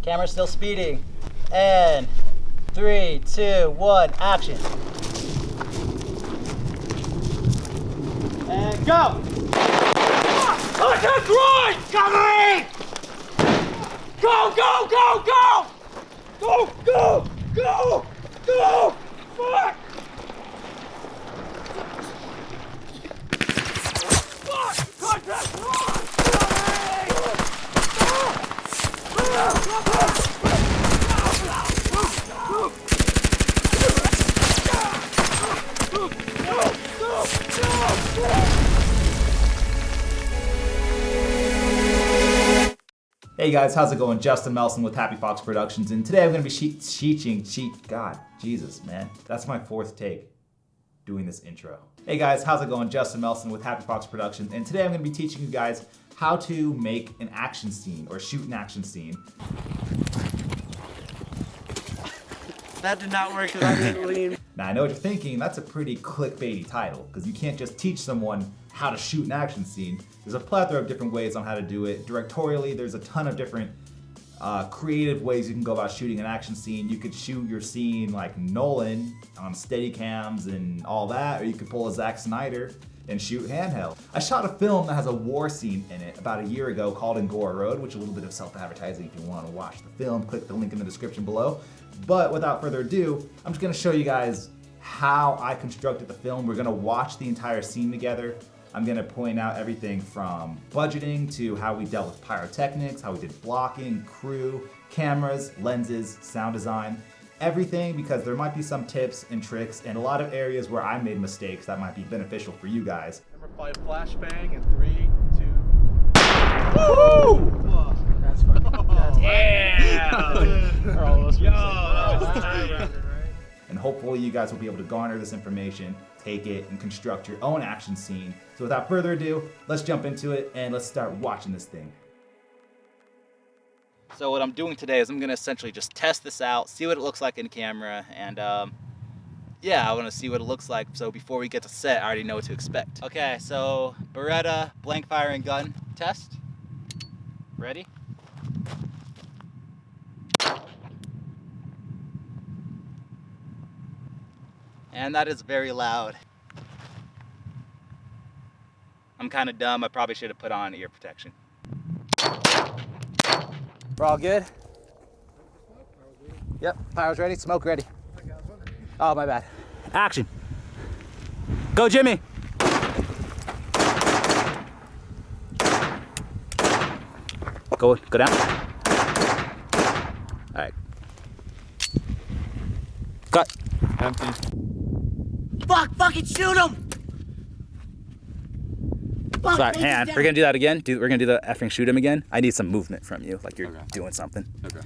Camera's still speeding. And 3, 2, 1, action. And go! Contact right! Covering! Go, go, go, go! Go, go, go, go! Fuck! Fuck! Contact right! Hey guys, how's it going? Justin Melson with Happy Fox Productions, and today I'm going to be teaching. God, Jesus, man. That's my 4th take doing this intro. Hey guys, how's it going? Justin Melson with Happy Fox Productions, and today I'm going to be teaching you guys how to make an action scene, or shoot an action scene. That did not work because I didn't lean. Now I know what you're thinking, that's a pretty clickbaity title, because you can't just teach someone how to shoot an action scene. There's a plethora of different ways on how to do it. Directorially, there's a ton of different creative ways you can go about shooting an action scene. You could shoot your scene like Nolan on steady cams and all that, or you could pull a Zack Snyder and shoot handheld. I shot a film that has a war scene in it about a year ago called Angora Road, which is a little bit of self-advertising if you want to watch the film. Click the link in the description below. But without further ado, I'm just gonna show you guys how I constructed the film. We're gonna watch the entire scene together. I'm gonna point out everything from budgeting to how we dealt with pyrotechnics, how we did blocking, crew, cameras, lenses, sound design, everything, because there might be some tips and tricks and a lot of areas where I made mistakes that might be beneficial for you guys. Remember, flashbang in 3, 2. Woo! That's fucking. And hopefully you guys will be able to garner this information, take it, and construct your own action scene. So without further ado, let's jump into it and let's start watching this thing. So what I'm doing today is I'm gonna essentially just test this out, see what it looks like in camera, and yeah, I wanna see what it looks like, so before we get to set, I already know what to expect. Okay, so Beretta blank firing gun test. Ready? And that is very loud. I'm kind of dumb. I probably should have put on ear protection. We're all good? Yep, pyro's ready, smoke ready. Oh, my bad. Action. Go, Jimmy. Go down. All right. Cut. Empty. Fucking shoot him! Sorry, hang on. We're gonna do that again. We're gonna do the effing shoot him again. I need some movement from you, like you're doing something. Okay.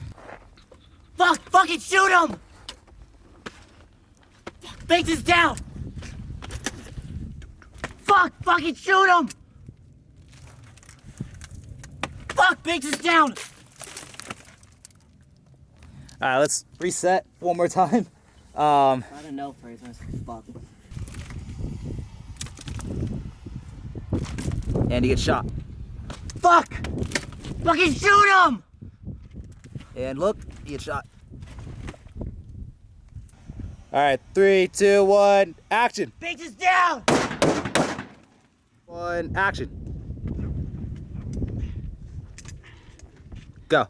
Fucking shoot him! Base is down! Fucking shoot him! Base is down! All right, let's reset one more time. I don't know, Fraser. Fuck. And he gets shot. Fucking shoot him! And look, he gets shot. All right, 3, 2, 1, action! Base is down! 1, action. Go.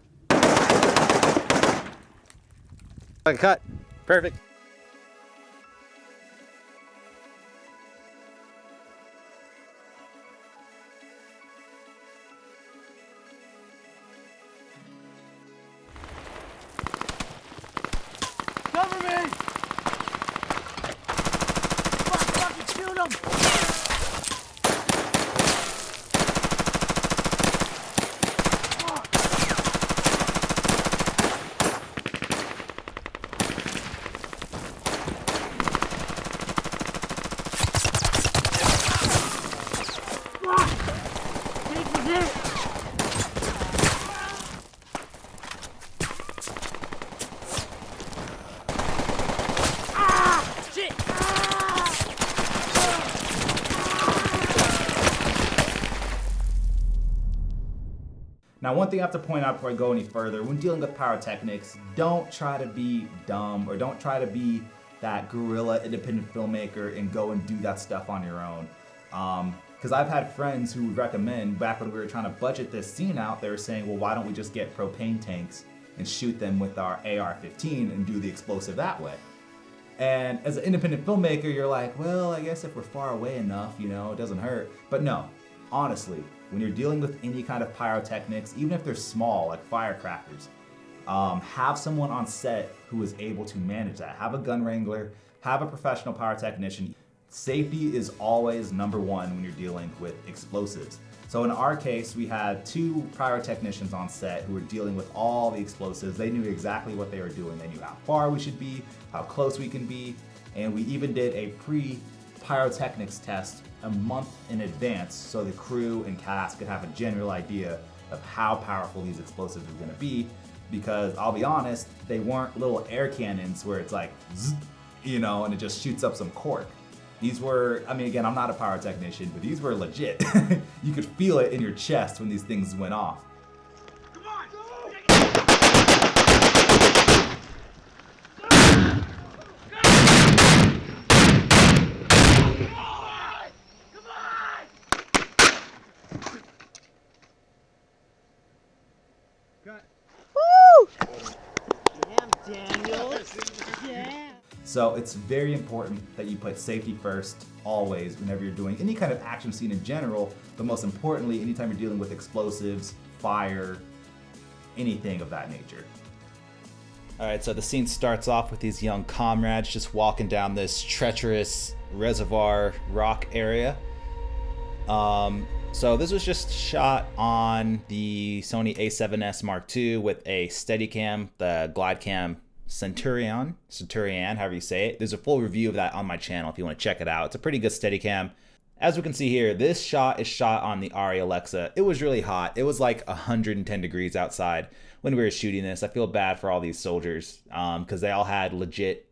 Okay, cut. Perfect. Cover me! Fucking shoot him! Now, one thing I have to point out before I go any further, when dealing with pyrotechnics, don't try to be dumb or don't try to be that guerrilla independent filmmaker and go and do that stuff on your own. Because I've had friends who would recommend, back when we were trying to budget this scene out, they were saying, well, why don't we just get propane tanks and shoot them with our AR-15 and do the explosive that way? And as an independent filmmaker, you're like, well, I guess if we're far away enough, you know, it doesn't hurt. But no, honestly, when you're dealing with any kind of pyrotechnics, even if they're small, like firecrackers, have someone on set who is able to manage that. Have a gun wrangler, have a professional pyrotechnician. Safety is always number one when you're dealing with explosives. So in our case, we had 2 pyrotechnicians on set who were dealing with all the explosives. They knew exactly what they were doing. They knew how far we should be, how close we can be, and we even did a pre-pyrotechnics test a month in advance so the crew and cast could have a general idea of how powerful these explosives were gonna be, because I'll be honest, they weren't little air cannons where it's like, zzz, you know, and it just shoots up some cork. These were, I mean, again, I'm not a pyrotechnician, but these were legit. You could feel it in your chest when these things went off. Come on, go! So it's very important that you put safety first, always, whenever you're doing any kind of action scene in general, but most importantly, anytime you're dealing with explosives, fire, anything of that nature. All right, so the scene starts off with these young comrades just walking down this treacherous reservoir rock area. So this was just shot on the Sony a7S Mark II with a Steadicam, the GlideCam Centurion, however you say it. There's a full review of that on my channel if you want to check it out. It's a pretty good Steadicam. As we can see here, this shot is shot on the Arri Alexa. It was really hot. It was like 110 degrees outside when we were shooting this. I feel bad for all these soldiers because they all had legit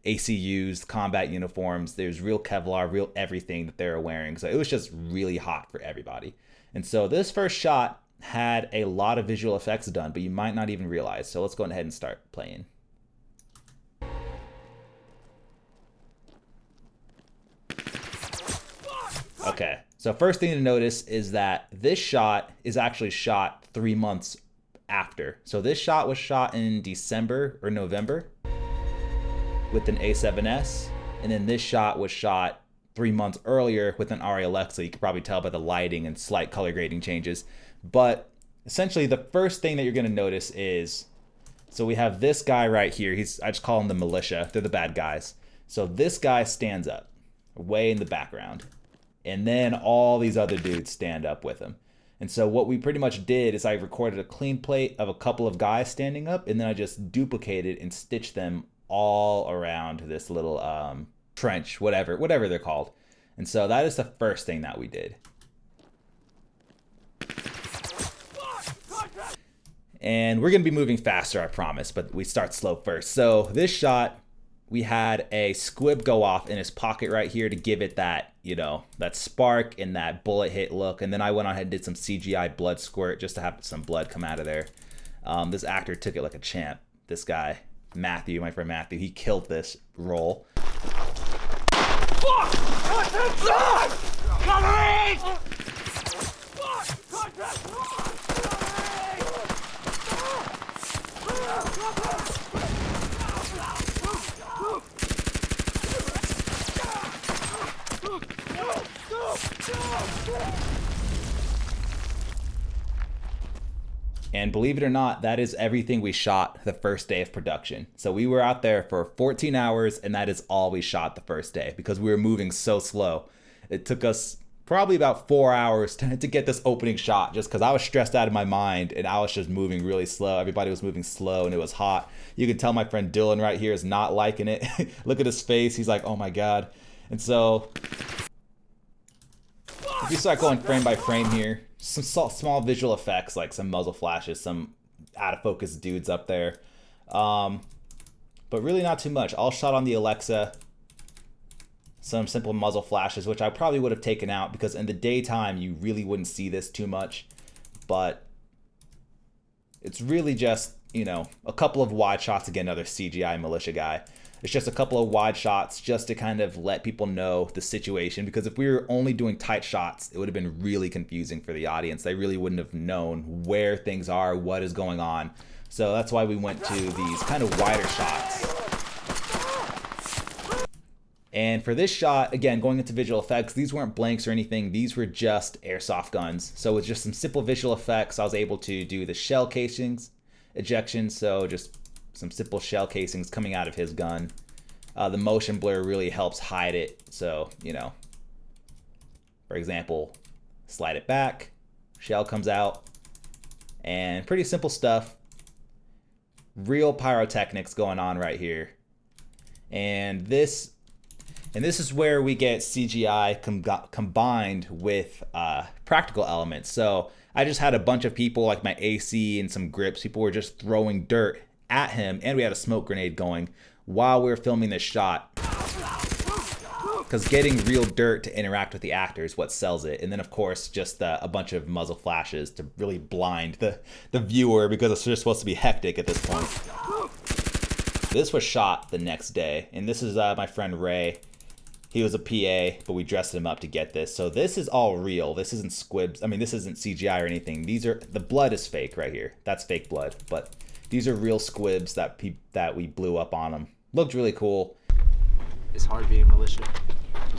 ACUs, combat uniforms. There's real Kevlar, real everything that they were wearing. So it was just really hot for everybody. And so this first shot had a lot of visual effects done, but you might not even realize. So let's go ahead and start playing. Okay, so first thing to notice is that this shot is actually shot 3 months after. So this shot was shot in December or November with an A7S, and then this shot was shot 3 months earlier with an Arri Alexa. You can probably tell by the lighting and slight color grading changes. But essentially the first thing that you're gonna notice is, so we have this guy right here. I just call him the militia. They're the bad guys. So this guy stands up way in the background. And then all these other dudes stand up with him. And so what we pretty much did is I recorded a clean plate of a couple of guys standing up, and then I just duplicated and stitched them all around this little trench, whatever they're called. And so that is the first thing that we did. And we're gonna be moving faster, I promise, but we start slow first. So this shot, we had a squib go off in his pocket right here to give it that, you know, that spark and that bullet hit look. And then I went on ahead and did some CGI blood squirt just to have some blood come out of there. This actor took it like a champ. This guy, Matthew, my friend Matthew, he killed this role. And believe it or not, that is everything we shot the first day of production. So we were out there for 14 hours and that is all we shot the first day because we were moving so slow. It took us probably about 4 hours to get this opening shot just because I was stressed out of my mind and I was just moving really slow. Everybody was moving slow and it was hot. You can tell my friend Dylan right here is not liking it. Look at his face. He's like, oh my God. And so if you start going frame by frame here, some small visual effects like some muzzle flashes, some out of focus dudes up there. But really not too much. All shot on the Alexa. Some simple muzzle flashes, which I probably would have taken out because in the daytime you really wouldn't see this too much. But It's really just, you know, a couple of wide shots. Again, another CGI militia guy. It's just a couple of wide shots just to kind of let people know the situation, because if we were only doing tight shots, it would have been really confusing for the audience. They really wouldn't have known where things are, what is going on. So that's why we went to these kind of wider shots. And for this shot, again, going into visual effects, these weren't blanks or anything. These were just airsoft guns. So with just some simple visual effects, I was able to do the shell casings ejection. So just some simple shell casings coming out of his gun. The motion blur really helps hide it. So, you know, for example, slide it back, shell comes out, and pretty simple stuff. Real pyrotechnics going on right here. And this is where we get CGI combined with practical elements. So I just had a bunch of people, like my AC and some grips, people were just throwing dirt at him, and we had a smoke grenade going while we were filming this shot. Because getting real dirt to interact with the actor is what sells it. And then, of course, just a bunch of muzzle flashes to really blind the viewer, because it's just supposed to be hectic at this point. This was shot the next day, and this is my friend Ray. He was a PA, but we dressed him up to get this. So this is all real. This isn't squibs. I mean, this isn't CGI or anything. The blood is fake right here. That's fake blood, but these are real squibs that we blew up on them. Looked really cool. It's hard being militia.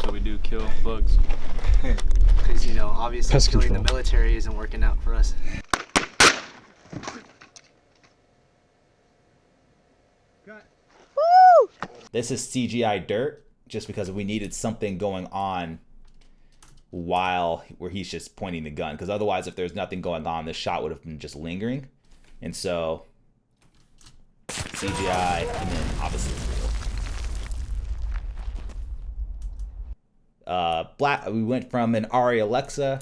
So we do kill bugs. Because, you know, obviously Pest killing control. the military isn't working out for us. This is CGI dirt, just because we needed something going on where he's just pointing the gun. Because otherwise, if there's nothing going on, this shot would have been just lingering. And so, CGI, and then obviously it's real. We went from an Arri Alexa,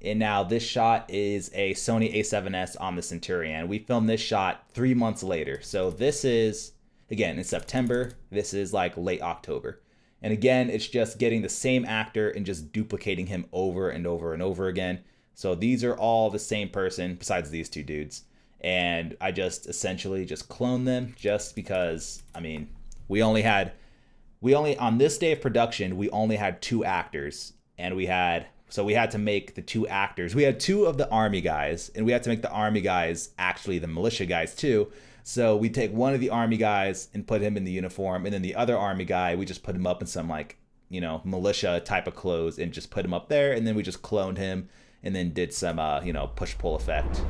and now this shot is a Sony A7S on the Centurion. We filmed this shot 3 months later. So this is, again, in September. This is like late October. And again, it's just getting the same actor and just duplicating him over and over and over again. So these are all the same person besides these two dudes. And I just essentially just cloned them just because, I mean, we only on this day of production, we only had 2 actors, and we had to make the 2 actors. We had 2 of the army guys, and we had to make the army guys actually the militia guys too. So we take one of the army guys and put him in the uniform, and then the other army guy, we just put him up in some, like, you know, militia type of clothes and just put him up there, and then we just cloned him and then did some, you know, push-pull effect.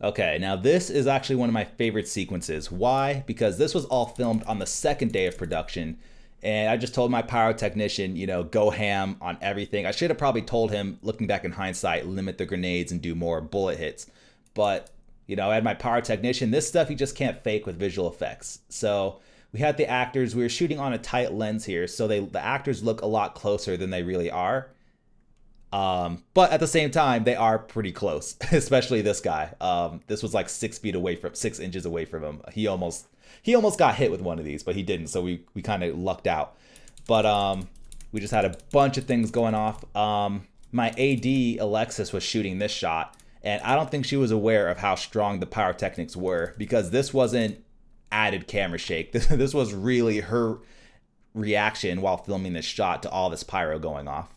Okay, now this is actually one of my favorite sequences. Why? Because this was all filmed on the second day of production, and I just told my pyrotechnician, you know, go ham on everything. I should have probably told him, looking back in hindsight, limit the grenades and do more bullet hits. But, you know, I had my pyrotechnician. This stuff you just can't fake with visual effects. So we had the actors. We were shooting on a tight lens here, so the actors look a lot closer than they really are. But at the same time, they are pretty close, especially this guy. This was like 6 inches away from him. He almost got hit with one of these, but he didn't. So we kind of lucked out. But we just had a bunch of things going off. My AD Alexis was shooting this shot, and I don't think she was aware of how strong the pyrotechnics were, because this wasn't added camera shake. This was really her reaction while filming this shot to all this pyro going off.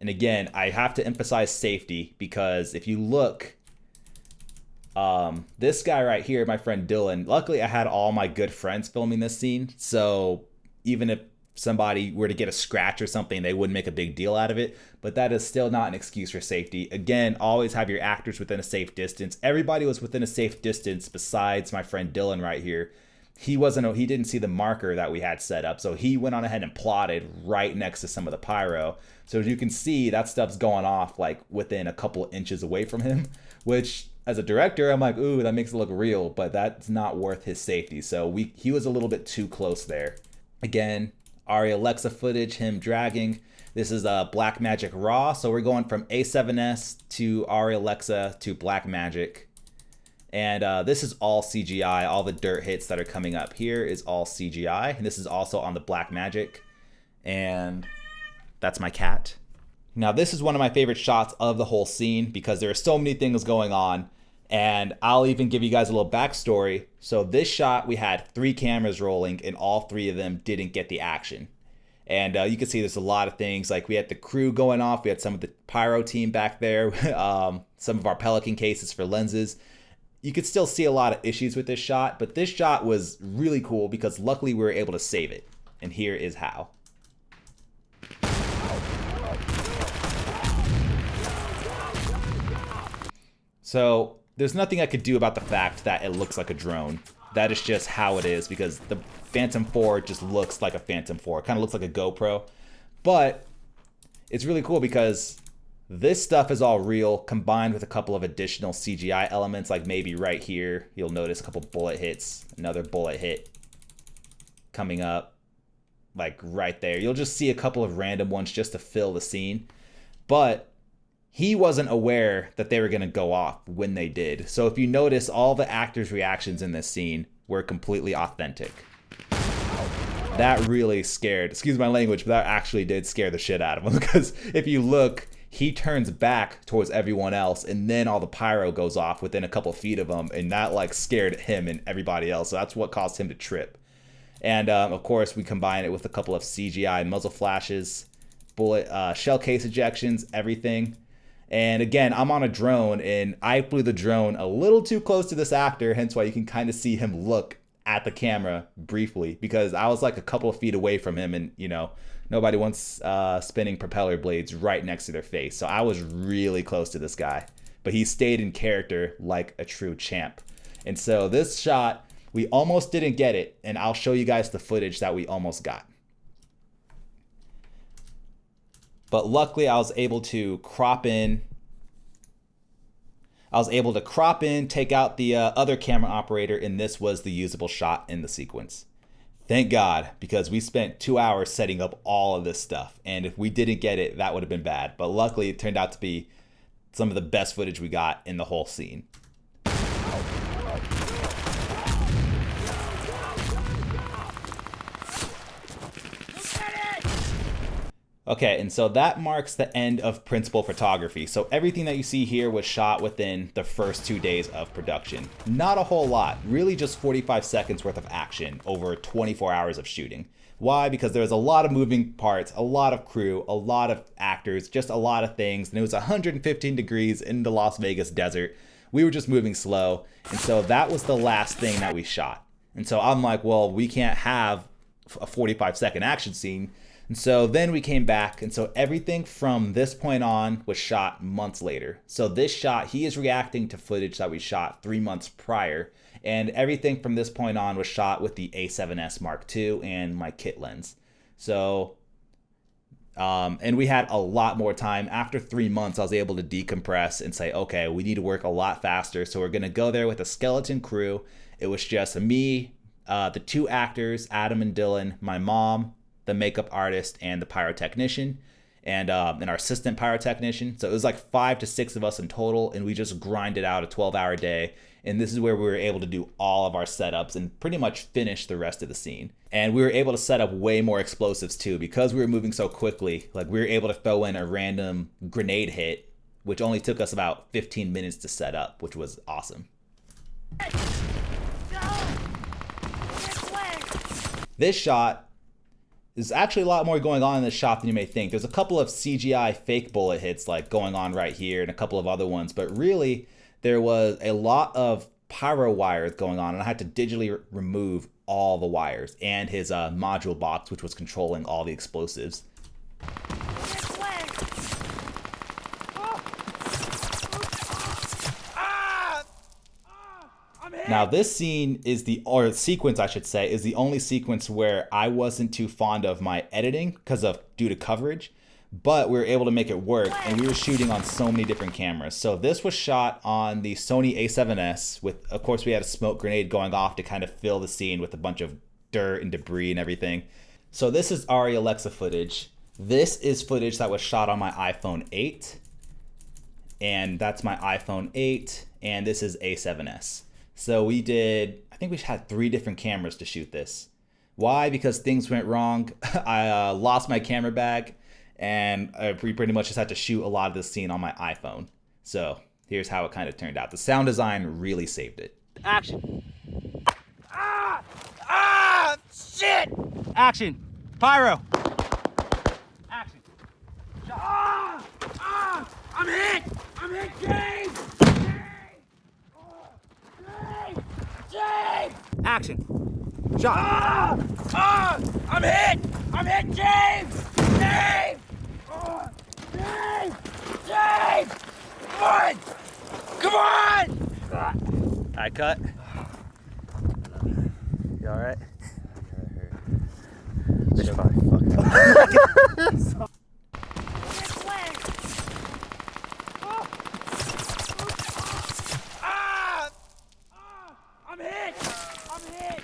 And again, I have to emphasize safety, because if you look, this guy right here, my friend Dylan, luckily I had all my good friends filming this scene. So even if somebody were to get a scratch or something, they wouldn't make a big deal out of it. But that is still not an excuse for safety. Again, always have your actors within a safe distance. Everybody was within a safe distance besides my friend Dylan right here. He didn't see the marker that we had set up, so he went on ahead and plotted right next to some of the pyro. So as you can see, that stuff's going off like within a couple inches away from him, which as a director, I'm like, ooh, that makes it look real, but that's not worth his safety. So he was a little bit too close there. Again, Arri Alexa footage, him dragging. This is a Blackmagic RAW, so we're going from A7S to Arri Alexa to Blackmagic. And this is all CGI. All the dirt hits that are coming up here is all CGI. And this is also on the Blackmagic. And that's my cat. Now, this is one of my favorite shots of the whole scene because there are so many things going on. And I'll even give you guys a little backstory. So this shot, we had 3 cameras rolling and all 3 of them didn't get the action. And you can see there's a lot of things. Like we had the crew going off. We had some of the pyro team back there. Some of our Pelican cases for lenses. You could still see a lot of issues with this shot, but this shot was really cool because luckily we were able to save it. And here is how. So there's nothing I could do about the fact that it looks like a drone. That is just how it is because the Phantom 4 just looks like a Phantom 4. It kind of looks like a GoPro. But it's really cool because this stuff is all real combined with a couple of additional CGI elements, like maybe right here, you'll notice a couple bullet hits, another bullet hit coming up, like right there. You'll just see a couple of random ones just to fill the scene. But he wasn't aware that they were going to go off when they did. So if you notice, all the actors' reactions in this scene were completely authentic. That really scared, excuse my language, but that actually did scare the shit out of him because if you look, he turns back towards everyone else and then all the pyro goes off within a couple feet of him, and that like scared him and everybody else. So that's what caused him to trip. And of course we combine it with a couple of CGI muzzle flashes, bullet shell case ejections, everything. And again, I'm on a drone and I flew the drone a little too close to this actor, hence why you can kind of see him look at the camera briefly because I was like a couple of feet away from him, and you know, nobody wants spinning propeller blades right next to their face. So I was really close to this guy, but he stayed in character like a true champ. And so this shot, we almost didn't get it, and I'll show you guys the footage that we almost got. But luckily I was able to crop in. Take out the other camera operator, and this was the usable shot in the sequence. Thank God, because we spent 2 hours setting up all of this stuff, and if we didn't get it, that would have been bad. But luckily, it turned out to be some of the best footage we got in the whole scene. Okay, and so that marks the end of principal photography. So everything that you see here was shot within the first 2 days of production. Not a whole lot, really just 45 seconds worth of action over 24 hours of shooting. Why? Because there was a lot of moving parts, a lot of crew, a lot of actors, just a lot of things. And it was 115 degrees in the Las Vegas desert. We were just moving slow. And so that was the last thing that we shot. And so I'm like, well, we can't have a 45-second action scene. And so then we came back, and so everything from this point on was shot months later. So this shot, he is reacting to footage that we shot 3 months prior, and everything from this point on was shot with the A7S Mark II and my kit lens. So, and we had a lot more time. After 3 months, I was able to decompress and say, okay, we need to work a lot faster. So we're gonna go there with a skeleton crew. It was just me, the 2 actors, Adam and Dylan, my mom, the makeup artist, and the pyrotechnician, and our assistant pyrotechnician. So it was like 5 to 6 of us in total, and we just grinded out a 12-hour day. And this is where we were able to do all of our setups and pretty much finish the rest of the scene. And we were able to set up way more explosives too, because we were moving so quickly. Like we were able to throw in a random grenade hit, which only took us about 15 minutes to set up, which was awesome. This shot, there's actually a lot more going on in this shot than you may think. There's a couple of CGI fake bullet hits like going on right here and a couple of other ones, but really there was a lot of pyro wires going on, and I had to digitally remove all the wires and his module box, which was controlling all the explosives. Now this scene is or sequence I should say, is the only sequence where I wasn't too fond of my editing due to coverage, but we were able to make it work, and we were shooting on so many different cameras. So this was shot on the Sony A7S with, of course, we had a smoke grenade going off to kind of fill the scene with a bunch of dirt and debris and everything. So this is Ari Alexa footage. This is footage that was shot on my iPhone 8. And that's my iPhone 8. and this is A7S. So we did, I think we had 3 different cameras to shoot this. Why? Because things went wrong. I lost my camera bag, and we pretty much just had to shoot a lot of this scene on my iPhone. So here's how it kind of turned out. The sound design really saved it. Action. Shit! Action. Pyro. Action. I'm hit! I'm hit, James! James! Action. Shot. I'm hit! I'm hit, James! James! James! James! Come on! Come on! I cut. You all right? It's fine. I'm hit! I'm hit!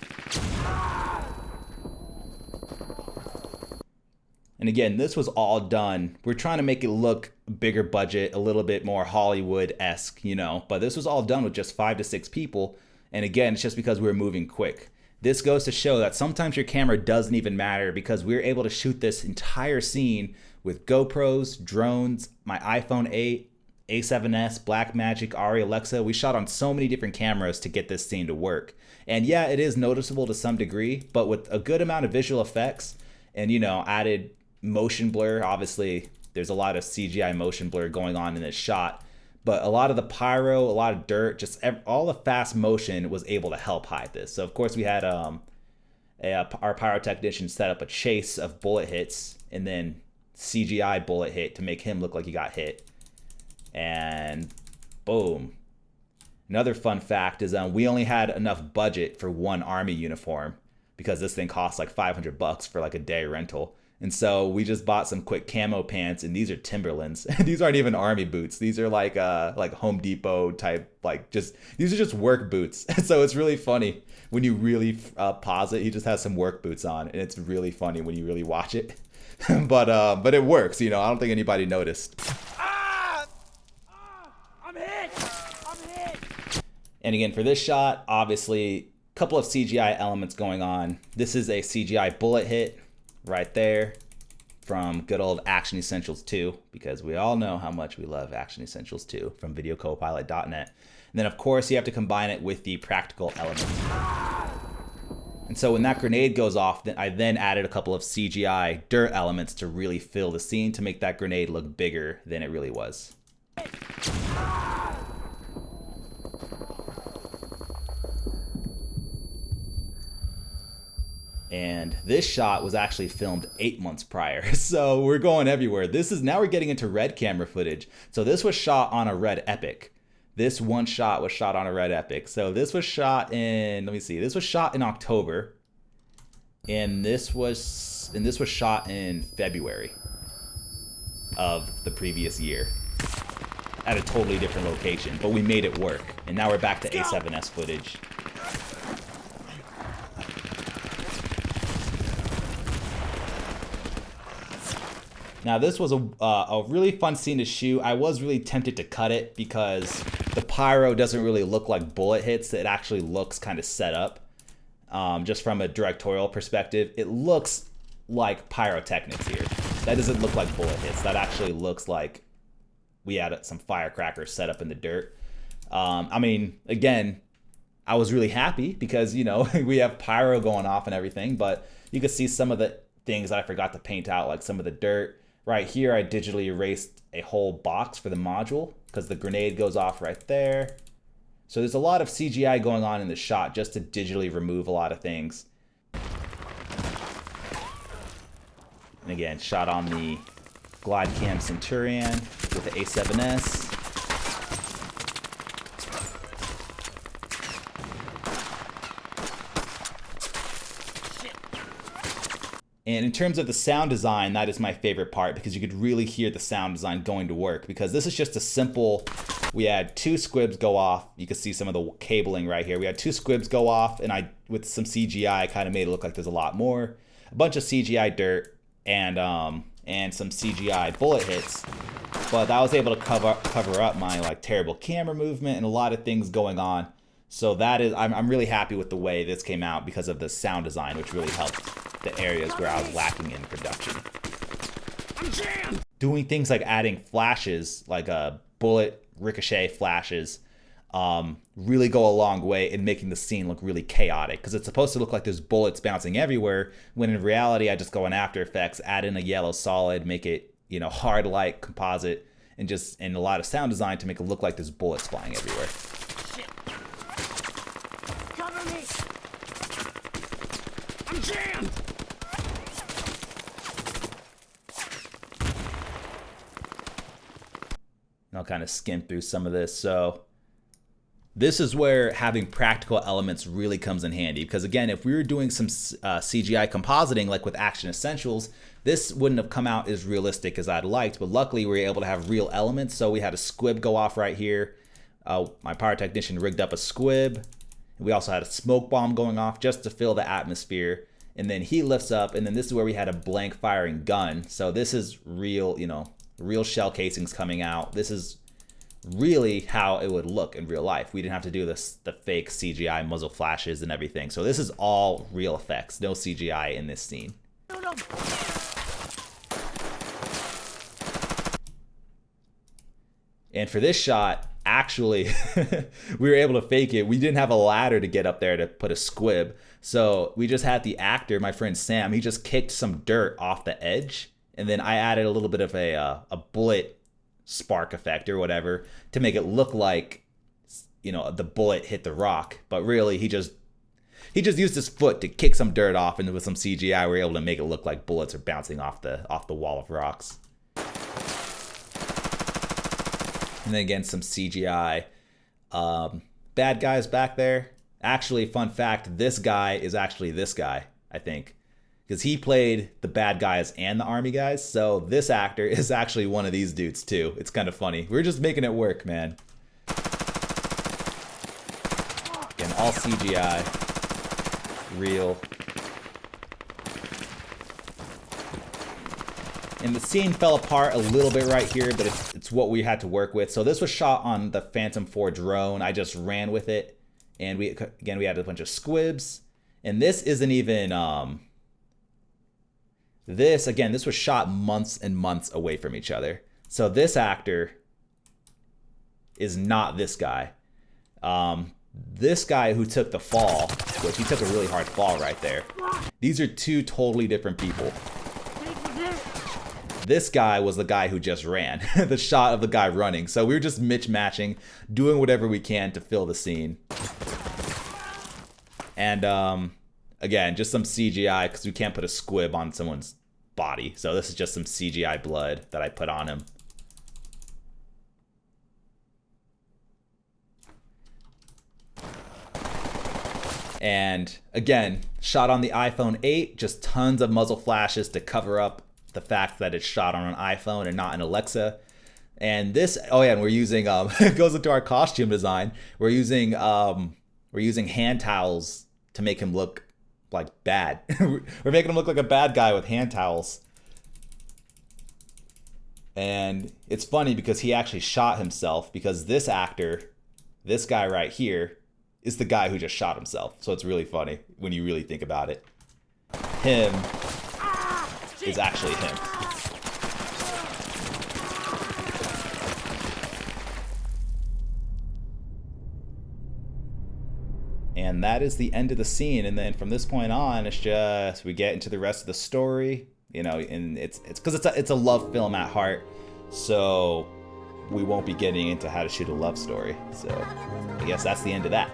And again, this was all done. We're trying to make it look bigger budget, a little bit more Hollywood-esque, you know, but this was all done with just 5 to 6 people. And again, it's just because we were moving quick. This goes to show that sometimes your camera doesn't even matter, because we were able to shoot this entire scene with GoPros, drones, my iPhone 8, A7S, Blackmagic, Ari Alexa. We shot on so many different cameras to get this scene to work. And yeah, it is noticeable to some degree, but with a good amount of visual effects and, you know, added motion blur. Obviously, there's a lot of CGI motion blur going on in this shot, but a lot of the pyro, a lot of dirt, just all the fast motion was able to help hide this. So of course we had our pyrotechnician set up a chase of bullet hits and then CGI bullet hit to make him look like he got hit. And boom. Another fun fact is we only had enough budget for 1 army uniform, because this thing costs like $500 for like a day rental. And so we just bought some quick camo pants, and these are Timberlands. These aren't even army boots. These are like Home Depot type, these are just work boots. So it's really funny when you really pause it. He just has some work boots on, and it's really funny when you really watch it. But it works, you know. I don't think anybody noticed. I'm hit! I'm hit! And again, for this shot, obviously, a couple of CGI elements going on. This is a CGI bullet hit right there from good old Action Essentials 2, because we all know how much we love Action Essentials 2 from videocopilot.net. And then of course you have to combine it with the practical elements. And so when that grenade goes off, then I added a couple of CGI dirt elements to really fill the scene to make that grenade look bigger than it really was. And this shot was actually filmed 8 months prior. So we're going everywhere. Now we're getting into Red camera footage. So this was shot on a Red Epic. This one shot was shot on a Red Epic. So this was shot in, let me see, this was shot in October. And this was shot in February of the previous year at a totally different location, but we made it work. And now we're back to A7S footage. Now this was a really fun scene to shoot. I was really tempted to cut it because the pyro doesn't really look like bullet hits. It actually looks kind of set up. Just from a directorial perspective, it looks like pyrotechnics here. That doesn't look like bullet hits. That actually looks like we had some firecrackers set up in the dirt. I mean, again, I was really happy because, you know, we have pyro going off and everything, but you could see some of the things that I forgot to paint out, like some of the dirt. Right here, I digitally erased a whole box for the module because the grenade goes off right there. So there's a lot of CGI going on in the shot just to digitally remove a lot of things. And again, shot on the GlideCam Centurion with the A7S. And in terms of the sound design, that is my favorite part because you could really hear the sound design going to work, because this is just a simple, we had 2 squibs go off. You can see some of the cabling right here. We had 2 squibs go off, and I, with some CGI, kind of made it look like there's a lot more. A bunch of CGI dirt and some CGI bullet hits. but I was able to cover up my like terrible camera movement and a lot of things going on. So that is, I'm really happy with the way this came out because of the sound design, which really helped the areas where I was lacking in production. Doing things like adding flashes, like bullet ricochet flashes, really go a long way in making the scene look really chaotic, because it's supposed to look like there's bullets bouncing everywhere, when in reality I just go in After Effects, add in a yellow solid, make it, you know, hard light composite, and a lot of sound design to make it look like there's bullets flying everywhere. Shit. Cover me. I'm jammed. I'll kind of skim through some of this. So this is where having practical elements really comes in handy, because again, if we were doing some CGI compositing like with Action Essentials, this wouldn't have come out as realistic as I'd liked, but luckily we were able to have real elements. So we had a squib go off right here. My pyrotechnician rigged up a squib. We also had a smoke bomb going off just to fill the atmosphere. And then he lifts up, and then this is where we had a blank firing gun. So this is real, you know, real shell casings coming out. This is really how it would look in real life. We didn't have to do the fake CGI muzzle flashes and everything. So this is all real effects, no CGI in this scene. And for this shot, actually, we were able to fake it. We didn't have a ladder to get up there to put a squib. So we just had the actor, my friend Sam, he just kicked some dirt off the edge. And then I added a little bit of a bullet spark effect or whatever to make it look like, you know, the bullet hit the rock. But really, he just used his foot to kick some dirt off, and with some CGI, we were able to make it look like bullets are bouncing off the wall of rocks. And then again, some CGI. Bad guys back there. Actually, fun fact, this guy is actually this guy, I think. Because he played the bad guys and the army guys. So this actor is actually one of these dudes too. It's kind of funny. We're just making it work, man. Again, all CGI. Real. And the scene fell apart a little bit right here, but it's what we had to work with. So this was shot on the Phantom 4 drone. I just ran with it. And we had a bunch of squibs. And this isn't even... This was shot months and months away from each other. So this actor is not this guy. This guy who took the fall, which he took a really hard fall right there. These are two totally different people. This guy was the guy who just ran, the shot of the guy running. So we were just mismatching, doing whatever we can to fill the scene. And again, just some CGI, because we can't put a squib on someone's body. So this is just some CGI blood that I put on him. And again, shot on the iPhone 8, just tons of muzzle flashes to cover up the fact that it's shot on an iPhone and not an Alexa. And this, oh yeah, and we're using, it goes into our costume design. We're using hand towels to make him look like bad. We're making him look like a bad guy with hand towels. And it's funny because he actually shot himself, because this actor, this guy right here, is the guy who just shot himself. So it's really funny when you really think about it. Him is actually him. And that is the end of the scene. And then from this point on, it's just, we get into the rest of the story, you know, and it's because it's a love film at heart. So we won't be getting into how to shoot a love story. So I guess that's the end of that.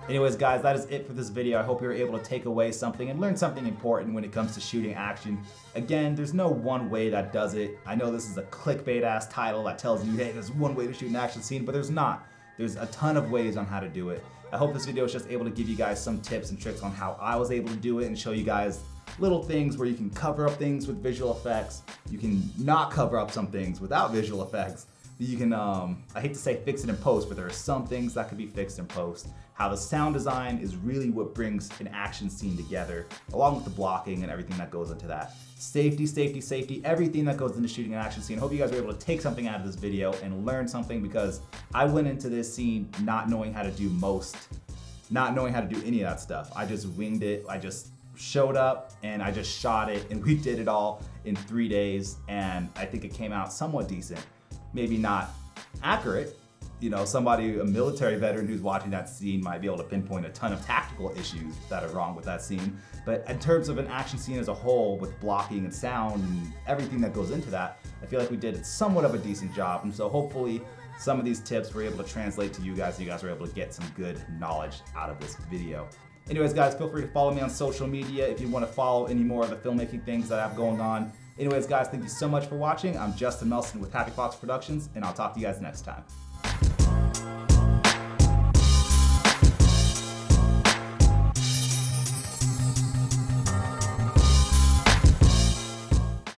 Anyways, guys, that is it for this video. I hope you were able to take away something and learn something important when it comes to shooting action. Again, there's no one way that does it. I know this is a clickbait ass title that tells you, hey, there's one way to shoot an action scene, but there's not. There's a ton of ways on how to do it. I hope this video is just able to give you guys some tips and tricks on how I was able to do it and show you guys little things where you can cover up things with visual effects. You can not cover up some things without visual effects. You can, I hate to say fix it in post, but there are some things that can be fixed in post. how the sound design is really what brings an action scene together, along with the blocking and everything that goes into that. Safety, safety, safety, everything that goes into shooting an action scene. I hope you guys were able to take something out of this video and learn something, because I went into this scene not knowing how to do not knowing how to do any of that stuff. I just winged it. I just showed up and I just shot it, and we did it all in 3 days, and I think it came out somewhat decent. Maybe not accurate. You know, a military veteran who's watching that scene might be able to pinpoint a ton of tactical issues that are wrong with that scene. But in terms of an action scene as a whole, with blocking and sound and everything that goes into that, I feel like we did somewhat of a decent job. And so hopefully some of these tips were able to translate to you guys, so you guys were able to get some good knowledge out of this video. Anyways, guys, feel free to follow me on social media if you want to follow any more of the filmmaking things that I have going on. Anyways, guys, thank you so much for watching. I'm Justin Melson with Happy Fox Productions, and I'll talk to you guys next time.